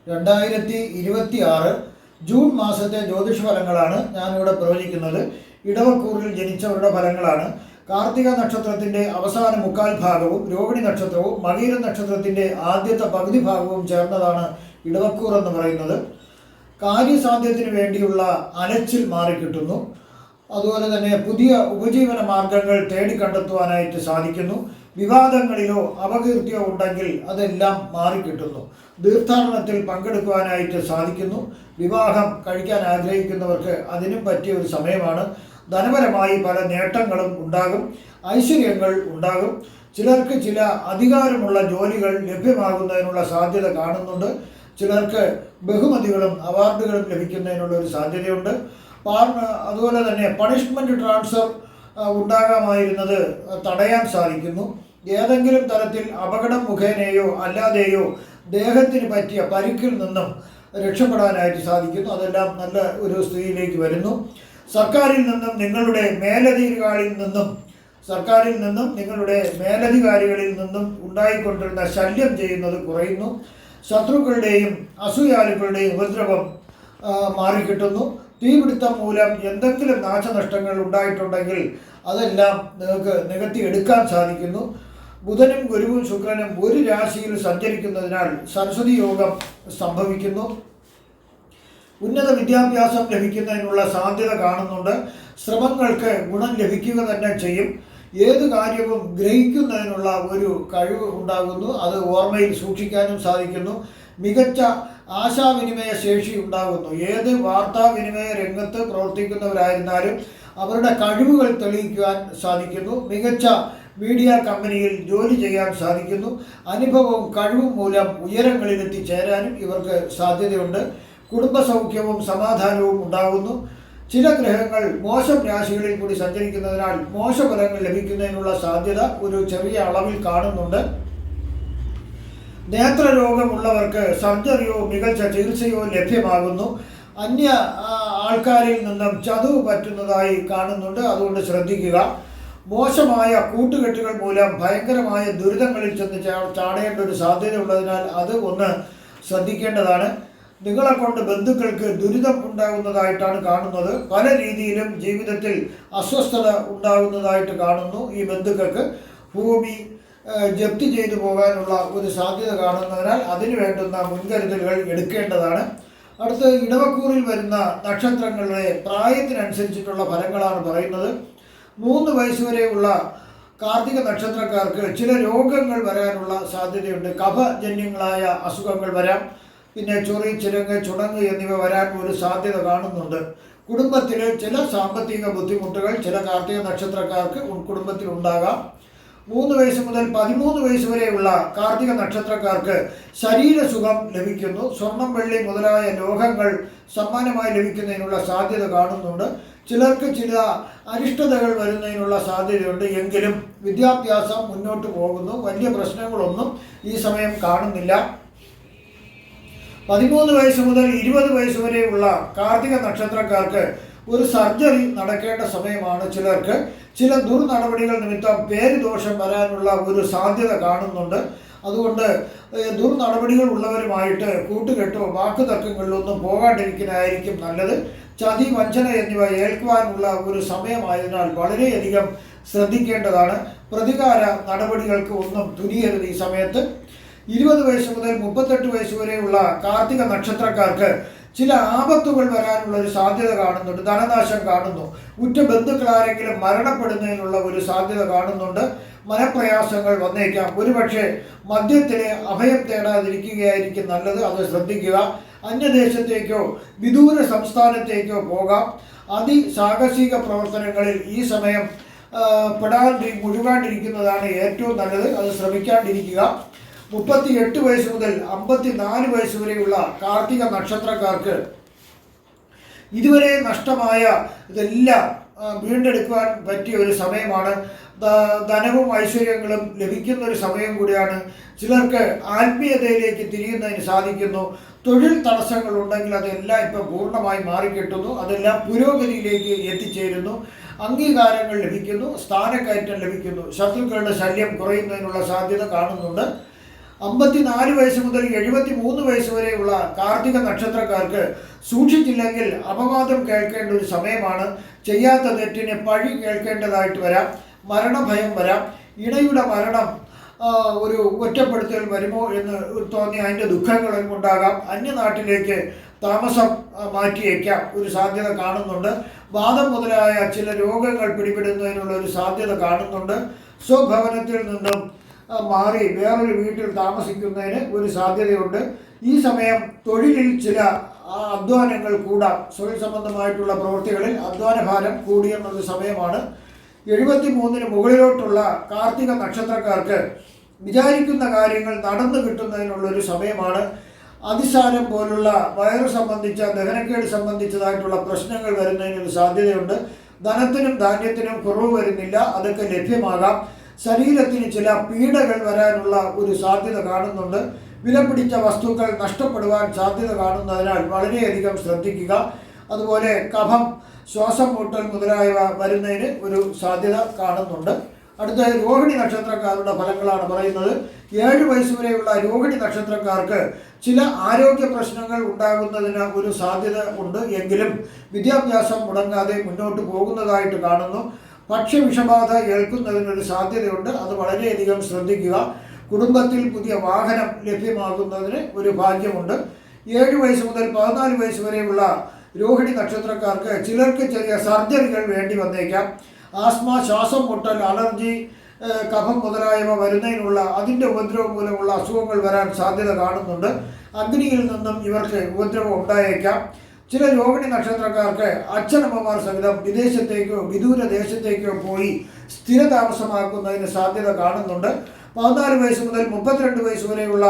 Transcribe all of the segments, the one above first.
2026 June മാസത്തെ ജ്യോതിഷ ഫലങ്ങളാണ് ഞാനിവിടെ പ്രവചിക്കുന്നത്. ഇടവക്കൂറിൽ ജനിച്ചവരുടെ ഫലങ്ങളാണ്. കാർത്തിക നക്ഷത്രത്തിൻ്റെ അവസാന മുക്കാൽ ഭാഗവും രോഹിണി നക്ഷത്രവും മകീര നക്ഷത്രത്തിൻ്റെ ആദ്യത്തെ പകുതി ഭാഗവും ചേർന്നതാണ് ഇടവക്കൂർ എന്ന് പറയുന്നത്. കാര്യസാധ്യത്തിന് വേണ്ടിയുള്ള അലച്ചിൽ മാറിക്കിട്ടുന്നു. അതുപോലെ തന്നെ പുതിയ ഉപജീവന മാർഗങ്ങൾ തേടിക്കണ്ടെത്തുവാനായിട്ട് സാധിക്കുന്നു. വിവാദങ്ങളിലോ അപകീർത്തിയോ ഉണ്ടെങ്കിൽ അതെല്ലാം മാറിക്കിട്ടുന്നു. തീർത്ഥാടനത്തിൽ പങ്കെടുക്കുവാനായിട്ട് സാധിക്കുന്നു. വിവാഹം കഴിക്കാൻ ആഗ്രഹിക്കുന്നവർക്ക് അതിനും പറ്റിയ ഒരു സമയമാണ്. ധനപരമായി പല നേട്ടങ്ങളും ഉണ്ടാകും. ഐശ്വര്യങ്ങൾ ഉണ്ടാകും. ചിലർക്ക് ചില അധികാരമുള്ള ജോലികൾ ലഭ്യമാകുന്നതിനുള്ള സാധ്യത കാണുന്നുണ്ട്. ചിലർക്ക് ബഹുമതികളും അവാർഡുകളും ലഭിക്കുന്നതിനുള്ള ഒരു സാധ്യതയുണ്ട്. അതുപോലെ തന്നെ പണിഷ്മെൻറ്റ് ട്രാൻസ്ഫർ ഉണ്ടാകാമായിരുന്നത് തടയാൻ സാധിക്കുന്നു. ഏതെങ്കിലും തരത്തിൽ അപകടം മുഖേനയോ അല്ലാതെയോ ദേഹത്തിന് പറ്റിയ പരിക്കിൽ നിന്നും രക്ഷപ്പെടാനായിട്ട് സാധിക്കുന്നു. അതെല്ലാം നല്ല ഒരു സ്ഥിതിയിലേക്ക് വരുന്നു. സർക്കാരിൽ നിന്നും നിങ്ങളുടെ മേലധികാരികളിൽ നിന്നും ഉണ്ടായിക്കൊണ്ടിരുന്ന ശല്യം ചെയ്യുന്നത് കുറയുന്നു. ശത്രുക്കളുടെയും അസൂയാലുക്കളുടെയും ഉപദ്രവം മാറിക്കിട്ടുന്നു. തീപിടുത്തം മൂലം എന്തെങ്കിലും നാശനഷ്ടങ്ങൾ ഉണ്ടായിട്ടുണ്ടെങ്കിൽ അതെല്ലാം നിങ്ങൾക്ക് നികത്തിയെടുക്കാൻ സാധിക്കുന്നു. ബുധനും ഗുരുവും ശുക്രനും ഒരു രാശിയിൽ സഞ്ചരിക്കുന്നതിനാൽ സരസ്വതി യോഗം സംഭവിക്കുന്നു. ഉന്നത വിദ്യാഭ്യാസം ലഭിക്കുന്നതിനുള്ള സാധ്യത കാണുന്നുണ്ട്. ശ്രമങ്ങൾക്ക് ഗുണം ലഭിക്കുക തന്നെ ചെയ്യും. ഏത് കാര്യവും ഗ്രഹിക്കുന്നതിനുള്ള ഒരു കഴിവ് ഉണ്ടാകുന്നു. അത് ഓർമ്മയിൽ സൂക്ഷിക്കാനും സാധിക്കുന്നു. മികച്ച ആശാവിനിമയ ശേഷി ഉണ്ടാകുന്നു. ഏത് വാർത്താവിനിമയ രംഗത്ത് പ്രവർത്തിക്കുന്നവരായിരുന്നാലും അവരുടെ കഴിവുകൾ തെളിയിക്കുവാൻ സാധിക്കുന്നു. മികച്ച മീഡിയ കമ്പനിയിൽ ജോലി ചെയ്യാൻ സാധിക്കുന്നു. അനുഭവവും കഴിവും മൂലം ഉയരങ്ങളിലെത്തിച്ചേരാനും ഇവർക്ക് സാധ്യതയുണ്ട്. കുടുംബസൗഖ്യവും സമാധാനവും ഉണ്ടാകുന്നു. ചില ഗ്രഹങ്ങൾ മോശം രാശികളിൽ കൂടി സഞ്ചരിക്കുന്നതിനാൽ മോശഫലങ്ങൾ ലഭിക്കുന്നതിനുള്ള സാധ്യത ഒരു ചെറിയ അളവിൽ കാണുന്നുണ്ട്. നേത്രരോഗമുള്ളവർക്ക് സർജറിയോ മികച്ച ചികിത്സയോ ലഭ്യമാകുന്നു. അന്യ ആൾക്കാരിൽ നിന്നും ചതുവ് പറ്റുന്നതായി കാണുന്നുണ്ട്. അതുകൊണ്ട് ശ്രദ്ധിക്കുക. മോശമായ കൂട്ടുകെട്ടുകൾ മൂലം ഭയങ്കരമായ ദുരിതങ്ങളിൽ ചെന്ന് ചാടേണ്ട ഒരു സാധ്യത ഉള്ളതിനാൽ അത് ഒന്ന് ശ്രദ്ധിക്കേണ്ടതാണ്. നിങ്ങളെ കൊണ്ട് ബന്ധുക്കൾക്ക് ദുരിതം ഉണ്ടാകുന്നതായിട്ടാണ് കാണുന്നത്. പല രീതിയിലും ജീവിതത്തിൽ അസ്വസ്ഥത ഉണ്ടാകുന്നതായിട്ട് കാണുന്നു. ഈ ബന്ധുക്കൾക്ക് ഭൂമി ജപ്തി ചെയ്തു പോകാനുള്ള ഒരു സാധ്യത കാണുന്നതിനാൽ അതിന് വേണ്ടുന്ന മുൻകരുതലുകൾ എടുക്കേണ്ടതാണ്. അടുത്ത് ഇടവക്കൂറിൽ വരുന്ന നക്ഷത്രങ്ങളുടെ പ്രായത്തിനനുസരിച്ചിട്ടുള്ള ഫലങ്ങളാണ് പറയുന്നത്. 3 വയസ്സുവരെയുള്ള കാർത്തിക നക്ഷത്രക്കാർക്ക് ചില രോഗങ്ങൾ വരാനുള്ള സാധ്യതയുണ്ട്. കഫജന്യങ്ങളായ അസുഖങ്ങൾ വരാം. പിന്നെ ചൊറി, ചിരങ്ങ്, ചുണങ്ങ് എന്നിവ വരാൻ ഒരു സാധ്യത കാണുന്നുണ്ട്. കുടുംബത്തിൽ ചില സാമ്പത്തിക ബുദ്ധിമുട്ടുകൾ ചില കാർത്തിക നക്ഷത്രക്കാർക്ക് കുടുംബത്തിൽ ഉണ്ടാകാം. 3 വയസ്സ് മുതൽ 13 വയസ്സ് വരെയുള്ള കാർത്തിക നക്ഷത്രക്കാർക്ക് ശരീരസുഖം ലഭിക്കുന്നു. സ്വർണം, വെള്ളി മുതലായ ലോഹങ്ങൾ സമ്മാനമായി ലഭിക്കുന്നതിനുള്ള സാധ്യത കാണുന്നുണ്ട്. ചിലർക്ക് ചില അരിഷ്ടതകൾ വരുന്നതിനുള്ള സാധ്യതയുണ്ട്. എങ്കിലും വിദ്യാഭ്യാസം മുന്നോട്ട് പോകുന്നു. വലിയ പ്രശ്നങ്ങളൊന്നും ഈ സമയം കാണുന്നില്ല. 13 വയസ്സ് മുതൽ 20 വയസ്സ് വരെയുള്ള കാർത്തിക നക്ഷത്രക്കാർക്ക് ഒരു സർജറി നടക്കേണ്ട സമയമാണ്. ചിലർക്ക് ചില ദുർനടപടികൾ നിമിത്തം പേരുദോഷം വരാനുള്ള ഒരു സാധ്യത കാണുന്നുണ്ട്. അതുകൊണ്ട് ദുർനടപടികൾ ഉള്ളവരുമായിട്ട് കൂട്ടുകെട്ടോ വാക്കുതർക്കങ്ങളിലൊന്നും പോകാണ്ടിരിക്കുന്നതായിരിക്കും നല്ലത്. ചതി, വഞ്ചന എന്നിവ ഏൽക്കുവാനുള്ള ഒരു സമയമായതിനാൽ വളരെയധികം ശ്രദ്ധിക്കേണ്ടതാണ്. പ്രതികാര നടപടികൾക്ക് ഒന്നും തുനിയരുത് ഈ സമയത്ത്. 20 വയസ്സ് മുതൽ 38 വയസ്സ് വരെയുള്ള കാർത്തിക നക്ഷത്രക്കാർക്ക് ചില ആപത്തുകൾ വരാനുള്ള ഒരു സാധ്യത കാണുന്നുണ്ട്. ധനനാശം കാണുന്നു. ഉറ്റ ബന്ധുക്കളാരെങ്കിലും മരണപ്പെടുന്നതിനുള്ള ഒരു സാധ്യത കാണുന്നുണ്ട്. മനപ്രയാസങ്ങൾ വന്നേക്കാം. ഒരുപക്ഷെ മദ്യത്തിന് അഭയം തേടാതിരിക്കുകയായിരിക്കും നല്ലത്. അത് ശ്രദ്ധിക്കുക. അന്യദേശത്തേക്കോ വിദൂര സംസ്ഥാനത്തേക്കോ പോകാം. അതിസാഹസിക പ്രവർത്തനങ്ങളിൽ ഈ സമയം മുഴുകാണ്ടിരിക്കുന്നതാണ് ഏറ്റവും നല്ലത്. അത് ശ്രമിക്കാണ്ടിരിക്കുക. 38 വയസ്സ് മുതൽ 54 വയസ്സ് വരെയുള്ള കാർത്തിക നക്ഷത്രക്കാർക്ക് ഇതുവരെ നഷ്ടമായ ഇതെല്ലാം വീണ്ടെടുക്കുവാൻ പറ്റിയ ഒരു സമയമാണ്. ധനവും ഐശ്വര്യങ്ങളും ലഭിക്കുന്ന ഒരു സമയം കൂടിയാണ്. ചിലർക്ക് ആത്മീയതയിലേക്ക് തിരിയുന്നതിന് സാധിക്കുന്നു. തൊഴിൽ തടസ്സങ്ങൾ ഉണ്ടെങ്കിൽ അതെല്ലാം ഇപ്പം പൂർണ്ണമായി മാറിക്കിട്ടുന്നു. അതെല്ലാം പുരോഗതിയിലേക്ക് എത്തിച്ചേരുന്നു. അംഗീകാരങ്ങൾ ലഭിക്കുന്നു. സ്ഥാനക്കയറ്റം ലഭിക്കുന്നു. ശത്രുക്കളുടെ ശല്യം കുറയുന്നതിനുള്ള സാധ്യത കാണുന്നുണ്ട്. 54 വയസ്സ് മുതൽ 73 വയസ്സ് വരെയുള്ള കാർത്തിക നക്ഷത്രക്കാർക്ക് സൂക്ഷിച്ചില്ലെങ്കിൽ അപവാദം കേൾക്കേണ്ട ഒരു സമയമാണ്. ചെയ്യാത്ത തെറ്റിന് പഴി കേൾക്കേണ്ടതായിട്ട് വരാം. മരണഭയം വരാം. ഇണയുടെ മരണം ഒരു ഒറ്റപ്പെടുത്തൽ വരുമോ എന്ന് തോന്നി അതിൻ്റെ ദുഃഖങ്ങളും ഉണ്ടാകാം. അന്യനാട്ടിലേക്ക് താമസം മാറ്റിയേക്കാം ഒരു സാധ്യത കാണുന്നുണ്ട്. വാദം മുതലായ ചില രോഗങ്ങൾ പിടിപെടുന്നതിനുള്ള ഒരു സാധ്യത കാണുന്നുണ്ട്. സ്വഭവനത്തിൽ നിന്നും മാറി വേറൊരു വീട്ടിൽ താമസിക്കുന്നതിന് ഒരു സാധ്യതയുണ്ട്. ഈ സമയം തൊഴിലിൽ ചില അധ്വാനങ്ങൾ കൂടാം. തൊഴിൽ സംബന്ധമായിട്ടുള്ള പ്രവൃത്തികളിൽ അധ്വാനഭാരം കൂടിയെന്നൊരു സമയമാണ്. 73 മുകളിലോട്ടുള്ള കാർത്തിക നക്ഷത്രക്കാർക്ക് വിചാരിക്കുന്ന കാര്യങ്ങൾ നടന്നു കിട്ടുന്നതിനുള്ളൊരു സമയമാണ്. അതിസാരം പോലുള്ള വയറ് സംബന്ധിച്ച ദഹനക്കേട് സംബന്ധിച്ചതായിട്ടുള്ള പ്രശ്നങ്ങൾ വരുന്നതിനൊരു സാധ്യതയുണ്ട്. ധനത്തിനും ധാന്യത്തിനും കുറവ് വരുന്നില്ല, അതൊക്കെ ലഭ്യമാകാം. ശരീരത്തിന് ചില പീഡകൾ വരാനുള്ള ഒരു സാധ്യത കാണുന്നുണ്ട്. വിലപിടിച്ച വസ്തുക്കൾ നഷ്ടപ്പെടുവാൻ സാധ്യത കാണുന്നതിനാൽ വളരെയധികം ശ്രദ്ധിക്കുക. അതുപോലെ കഫം, ശ്വാസം മുട്ടൽ മുതലായവ വരുന്നതിന് ഒരു സാധ്യത കാണുന്നുണ്ട്. അടുത്ത രോഹിണി നക്ഷത്രക്കാരുടെ ഫലങ്ങളാണ് പറയുന്നത്. 7 വയസ്സ് വരെയുള്ള രോഹിണി നക്ഷത്രക്കാർക്ക് ചില ആരോഗ്യ പ്രശ്നങ്ങൾ ഉണ്ടാകുന്നതിന് ഒരു സാധ്യത ഉണ്ട്. എങ്കിലും വിദ്യാഭ്യാസം മുടങ്ങാതെ മുന്നോട്ട് പോകുന്നതായിട്ട് കാണുന്നു. ഭക്ഷ്യവിഷബാധ ഏൽക്കുന്നതിനൊരു സാധ്യതയുണ്ട്, അത് വളരെയധികം ശ്രദ്ധിക്കുക. കുടുംബത്തിൽ പുതിയ വാഹനം ലഭ്യമാകുന്നതിന് ഒരു ഭാഗ്യമുണ്ട്. 7 വയസ്സ് മുതൽ 14 വയസ്സ് വരെയുള്ള രോഹിണി നക്ഷത്രക്കാർക്ക് ചിലർക്ക് ചെറിയ സർജറികൾ വേണ്ടി വന്നേക്കാം. ആസ്മ, ശ്വാസം മുട്ടൽ, അലർജി, കഫം മുതലായവ വരുന്നതിനുള്ള അതിൻ്റെ ഉപദ്രവം മൂലമുള്ള അസുഖങ്ങൾ വരാൻ സാധ്യത കാണുന്നുണ്ട്. അഗ്നിയിൽ നിന്നും ഇവർക്ക് ഉപദ്രവം ഉണ്ടായേക്കാം. ചില രോഹിണി നക്ഷത്രക്കാർക്ക് അച്ഛനമ്മമാർ സഹിതം വിദേശത്തേക്കോ വിദൂര ദേശത്തേക്കോ പോയി സ്ഥിരതാമസമാക്കുന്നതിന് സാധ്യത കാണുന്നുണ്ട്. 14 വയസ്സ് മുതൽ 32 വയസ്സ് വരെയുള്ള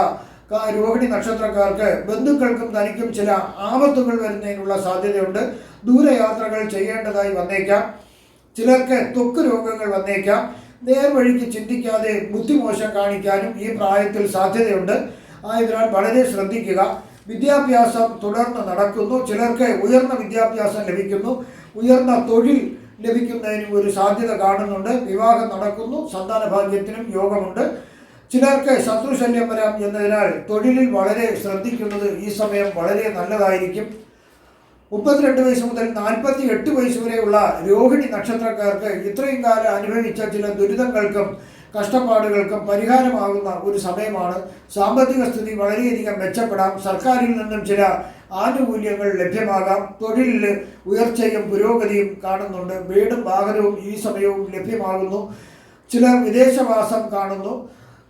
രോഹിണി നക്ഷത്രക്കാർക്ക് ബന്ധുക്കൾക്കും തനിക്കും ചില ആപത്തുകൾ വരുന്നതിനുള്ള സാധ്യതയുണ്ട്. ദൂരയാത്രകൾ ചെയ്യേണ്ടതായി വന്നേക്കാം. ചിലർക്ക് ത്വക്ക് രോഗങ്ങൾ വന്നേക്കാം. നേർവഴിക്ക് ചിന്തിക്കാതെ ബുദ്ധിമോശം കാണിക്കാനും ഈ പ്രായത്തിൽ സാധ്യതയുണ്ട്. ആയതിനാൽ വളരെ ശ്രദ്ധിക്കുക. വിദ്യാഭ്യാസം തുടർന്ന് നടക്കുന്നു. ചിലർക്ക് ഉയർന്ന വിദ്യാഭ്യാസം ലഭിക്കുന്നു. ഉയർന്ന തൊഴിൽ ലഭിക്കുന്നതിനും ഒരു സാധ്യത കാണുന്നുണ്ട്. വിവാഹം നടക്കുന്നു. സന്താന ഭാഗ്യത്തിനും യോഗമുണ്ട്. ചിലർക്ക് ശത്രുശല്യം വരാം എന്നതിനാൽ തൊഴിലിൽ വളരെ ശ്രദ്ധിക്കുന്നത് ഈ സമയം വളരെ നല്ലതായിരിക്കും. 32 വയസ്സ് മുതൽ 48 വയസ്സ് വരെയുള്ള രോഹിണി നക്ഷത്രക്കാർക്ക് ഇത്രയും കാലം അനുഭവിച്ച ചില ദുരിതങ്ങൾക്കും കഷ്ടപ്പാടുകൾക്കും പരിഹാരമാകുന്ന ഒരു സമയമാണ്. സാമ്പത്തിക സ്ഥിതി വളരെയധികം മെച്ചപ്പെടാം. സർക്കാരിൽ നിന്നും ചില ആനുകൂല്യങ്ങൾ ലഭ്യമാകാം. തൊഴിലിൽ ഉയർച്ചയും പുരോഗതിയും കാണുന്നുണ്ട്. വീടും വാഹനവും ഈ സമയവും ലഭ്യമാകുന്നു. ചിലർ വിദേശവാസം കാണുന്നു.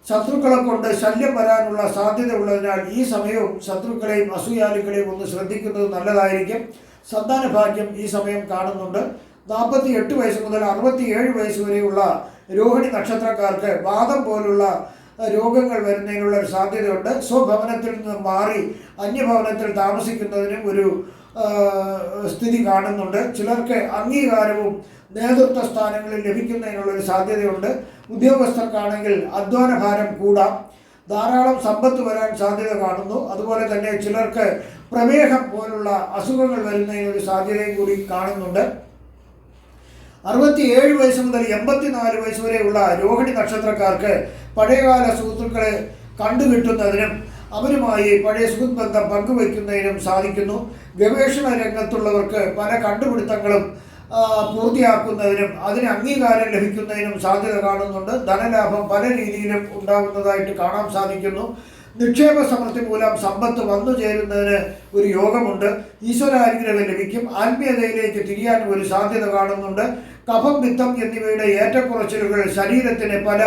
ശത്രുക്കളെ കൊണ്ട് ശല്യം വരാനുള്ള സാധ്യത ഉള്ളതിനാൽ ഈ സമയവും ശത്രുക്കളെയും അസൂയാലുക്കളെയും ഒന്ന് ശ്രദ്ധിക്കുന്നത് നല്ലതായിരിക്കും. സന്താന ഭാഗ്യം ഈ സമയം കാണുന്നുണ്ട്. 48 വയസ്സ് മുതൽ 67 വയസ്സ് വരെയുള്ള രോഹിണി നക്ഷത്രക്കാർക്ക് വാദം പോലുള്ള രോഗങ്ങൾ വരുന്നതിനുള്ള ഒരു സാധ്യതയുണ്ട്. സ്വഭവനത്തിൽ നിന്ന് മാറി അന്യഭവനത്തിൽ താമസിക്കുന്നതിനും ഒരു സ്ഥിതി കാണുന്നുണ്ട്. ചിലർക്ക് അംഗീകാരവും നേതൃത്വ സ്ഥാനങ്ങളിൽ ലഭിക്കുന്നതിനുള്ളൊരു സാധ്യതയുണ്ട്. ഉദ്യോഗസ്ഥർക്കാണെങ്കിൽ അധ്വാനഭാരം കൂടാം. ധാരാളം സമ്പത്ത് വരാൻ സാധ്യത കാണുന്നു. അതുപോലെ തന്നെ ചിലർക്ക് പ്രമേഹം പോലുള്ള അസുഖങ്ങൾ വരുന്നതിനൊരു സാധ്യതയും കൂടി കാണുന്നുണ്ട്. 67 വയസ്സ് മുതൽ 84 വയസ്സ് വരെയുള്ള രോഹിണി നക്ഷത്രക്കാർക്ക് പഴയകാല സുഹൃത്തുക്കളെ കണ്ടുകിട്ടുന്നതിനും അവരുമായി പഴയ സുഹൃത്ത് ബന്ധം പങ്കുവയ്ക്കുന്നതിനും സാധിക്കുന്നു. ഗവേഷണ രംഗത്തുള്ളവർക്ക് പല കണ്ടുപിടുത്തങ്ങളും പൂർത്തിയാക്കുന്നതിനും അതിന് അംഗീകാരം ലഭിക്കുന്നതിനും സാധ്യത കാണുന്നുണ്ട്. ധനലാഭം പല രീതിയിലും ഉണ്ടാകുന്നതായിട്ട് കാണാൻ സാധിക്കുന്നു. നിക്ഷേപ സമൃദ്ധി മൂലം സമ്പത്ത് വന്നു ചേരുന്നതിന് ഒരു യോഗമുണ്ട്. ഈശ്വരാനുഗ്രഹം ലഭിക്കും. ആത്മീയതയിലേക്ക് തിരിയാൻ ഒരു സാധ്യത കാണുന്നുണ്ട്. കഫം, പിത്തം എന്നിവയുടെ ഏറ്റക്കുറച്ചിലുകൾ ശരീരത്തിന് പല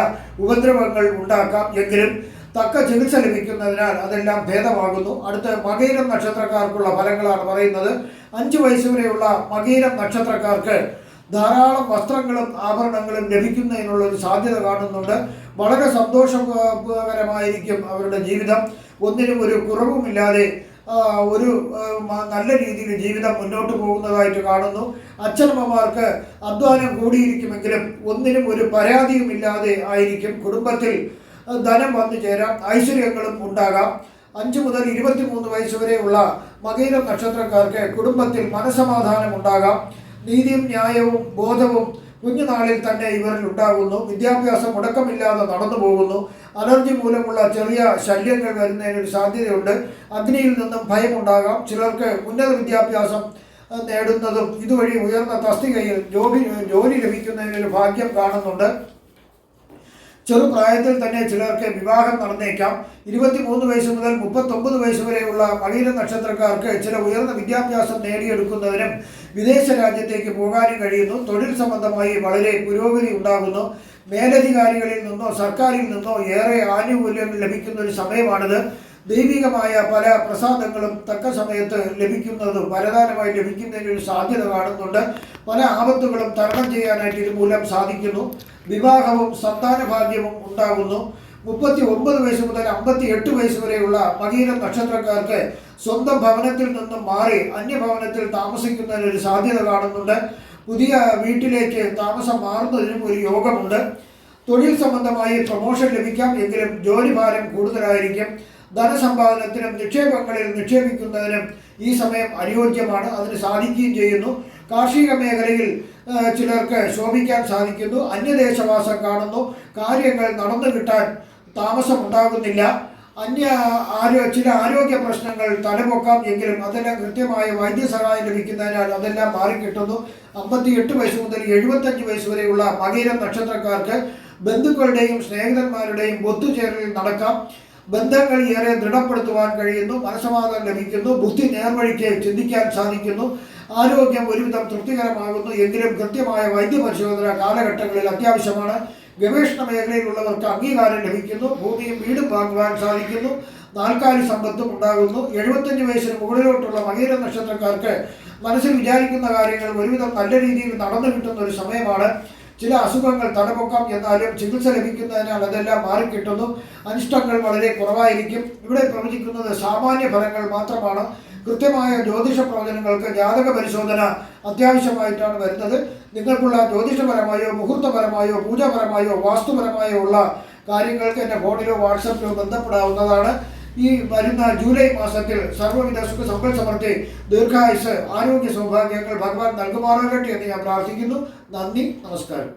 ഉപദ്രവങ്ങൾ ഉണ്ടാക്കാം. എങ്കിലും തക്ക ചികിത്സ ലഭിക്കുന്നതിനാൽ അതെല്ലാം ഭേദമാകുന്നു. അടുത്ത മകയിരം നക്ഷത്രക്കാർക്കുള്ള ഫലങ്ങളാണ് പറയുന്നത്. 5 വയസ്സ് വരെയുള്ള മകയിരം നക്ഷത്രക്കാർക്ക് ധാരാളം വസ്ത്രങ്ങളും ആഭരണങ്ങളും ലഭിക്കുന്നതിനുള്ള ഒരു സാധ്യത കാണുന്നുണ്ട്. വളരെ സന്തോഷകരമായിരിക്കും അവരുടെ ജീവിതം. ഒന്നിനും ഒരു കുറവുമില്ലാതെ ഒരു നല്ല രീതിയിൽ ജീവിതം മുന്നോട്ട് പോകുന്നതായിട്ട് കാണുന്നു. അച്ഛനമ്മമാർക്ക് അധ്വാനം കൂടിയിരിക്കുമെങ്കിലും ഒന്നിനും ഒരു പരാതിയുമില്ലാതെ ആയിരിക്കും. കുടുംബത്തിൽ ധനം വന്നു ചേരാം. ഐശ്വര്യങ്ങളും ഉണ്ടാകാം. 5 മുതൽ 23 വയസ്സ് വരെയുള്ള മകയിരം നക്ഷത്രക്കാർക്ക് കുടുംബത്തിൽ മനസമാധാനം ഉണ്ടാകാം. നീതിയും ന്യായവും ബോധവും കുഞ്ഞുനാളിൽ തന്നെ ഇവരിൽ ഉണ്ടാകുന്നു. വിദ്യാഭ്യാസം മുടക്കമില്ലാതെ നടന്നു പോകുന്നു. അലർജി മൂലമുള്ള ചെറിയ ശല്യങ്ങൾ വരുന്നതിനൊരു സാധ്യതയുണ്ട്. അഗ്നിയിൽ നിന്നും ഭയമുണ്ടാകാം. ചിലർക്ക് ഉന്നത വിദ്യാഭ്യാസം നേടുന്നതും ഇതുവഴി ഉയർന്ന തസ്തികയിൽ ജോലി ലഭിക്കുന്നതിനൊരു ഭാഗ്യം കാണുന്നുണ്ട്. ചെറുപ്രായത്തിൽ തന്നെ ചിലർക്ക് വിവാഹം നടന്നേക്കാം. 23 വയസ്സ് മുതൽ 39 വയസ്സ് വരെയുള്ള മകീര നക്ഷത്രക്കാർക്ക് ചില ഉയർന്ന വിദ്യാഭ്യാസം നേടിയെടുക്കുന്നതിനും വിദേശ രാജ്യത്തേക്ക് പോകാനും കഴിയുന്നു. തൊഴിൽ സംബന്ധമായി വളരെ പുരോഗതി ഉണ്ടാകുന്നു. മേലധികാരികളിൽ നിന്നോ സർക്കാരിൽ നിന്നോ ഏറെ ആനുകൂല്യങ്ങൾ ലഭിക്കുന്ന ഒരു സമയമാണിത്. ദൈവികമായ പല പ്രസാദങ്ങളും തക്ക സമയത്ത് ലഭിക്കുന്നതും വരദാനമായി ലഭിക്കുന്നതിനൊരു സാധ്യത കാണുന്നുണ്ട്. പല ആപത്തുകളും തരണം ചെയ്യാനായിട്ട് ഇതുമൂലം സാധിക്കുന്നു. വിവാഹവും സന്താനഭാഗ്യവും ഉണ്ടാകുന്നു. 39 വയസ്സ് മുതൽ 58 വയസ്സ് വരെയുള്ള മകീര നക്ഷത്രക്കാർക്ക് സ്വന്തം ഭവനത്തിൽ നിന്നും മാറി അന്യഭവനത്തിൽ താമസിക്കുന്നതിനൊരു സാധ്യത കാണുന്നുണ്ട്. പുതിയ വീട്ടിലേക്ക് താമസം മാറുന്നതിനും ഒരു യോഗമുണ്ട്. തൊഴിൽ സംബന്ധമായി പ്രൊമോഷൻ ലഭിക്കാം. എങ്കിലും ജോലിഭാരം കൂടുതലായിരിക്കും. ധനസമ്പാദനത്തിനും നിക്ഷേപങ്ങളിൽ നിക്ഷേപിക്കുന്നതിനും ഈ സമയം അനുയോജ്യമാണ്. അതിന് സാധിക്കുകയും ചെയ്യുന്നു. കാർഷിക മേഖലയിൽ ചിലർക്ക് ശോഭിക്കാൻ സാധിക്കുന്നു. അന്യദേശവാസം കാണുന്നു. കാര്യങ്ങൾ നടന്നു കിട്ടാൻ താമസമുണ്ടാകുന്നില്ല. ചില ആരോഗ്യ പ്രശ്നങ്ങൾ തലപൊക്കാം. എങ്കിലും അതെല്ലാം കൃത്യമായ വൈദ്യസഹായം ലഭിക്കുന്നതിനാൽ അതെല്ലാം മാറിക്കിട്ടുന്നു. 58 വയസ്സ് മുതൽ 75 വയസ്സ് വരെയുള്ള മകീര നക്ഷത്രക്കാർക്ക് ബന്ധുക്കളുടെയും സ്നേഹിതന്മാരുടെയും ഒത്തുചേരലിൽ നടക്കാം. ബന്ധങ്ങൾ ഏറെ ദൃഢപ്പെടുത്തുവാൻ കഴിയുന്നു. മനസ്സമാധാനം ലഭിക്കുന്നു. ബുദ്ധി നേർവഴിക്ക് ചിന്തിക്കാൻ സാധിക്കുന്നു. ആരോഗ്യം ഒരുവിധം തൃപ്തികരമാകുന്നു. എങ്കിലും കൃത്യമായ വൈദ്യപരിശോധന കാലഘട്ടങ്ങളിൽ അത്യാവശ്യമാണ്. ഗവേഷണ മേഖലയിലുള്ളവർക്ക് അംഗീകാരം ലഭിക്കുന്നു. ഭൂമിയും വീടും വാങ്ങുവാൻ സാധിക്കുന്നു. നാൽക്കാലി സമ്പത്തും ഉണ്ടാകുന്നു. 75 വയസ്സിന് മുകളിലോട്ടുള്ള മകീര നക്ഷത്രക്കാർക്ക് മനസ്സിൽ വിചാരിക്കുന്ന കാര്യങ്ങൾ ഒരുവിധം നല്ല രീതിയിൽ നടന്നു കിട്ടുന്ന ഒരു സമയമാണ്. ചില അസുഖങ്ങൾ തടപൊക്കാം. എന്നാലും ചികിത്സ ലഭിക്കുന്നതിനാൽ അതെല്ലാം മാറിക്കിട്ടുന്നു. അനിഷ്ടങ്ങൾ വളരെ കുറവായിരിക്കും. ഇവിടെ പ്രവചിക്കുന്നത് സാമാന്യ ഫലങ്ങൾ മാത്രമാണ്. കൃത്യമായ ജ്യോതിഷ പ്രവചനങ്ങൾക്ക് ജാതക പരിശോധന അത്യാവശ്യമായിട്ടാണ് വരുന്നത്. നിങ്ങൾക്കുള്ള ജ്യോതിഷപരമായോ മുഹൂർത്തപരമായോ പൂജാപരമായോ വാസ്തുപരമായോ ഉള്ള കാര്യങ്ങൾക്ക് എൻ്റെ ഫോണിലോ വാട്സപ്പിലോ ബന്ധപ്പെടാവുന്നതാണ്. ഈ വരുന്ന ജൂലൈ മാസത്തിൽ സർവ്വവിധ സുഖ സമ്പൽ സമൃദ്ധി ദീർഘായുസ് ആരോഗ്യ സൗഭാഗ്യങ്ങൾ ഭഗവാൻ നൽകുമാറാകട്ടെ എന്ന് ഞാൻ പ്രാർത്ഥിക്കുന്നു. നന്ദി, നമസ്കാരം.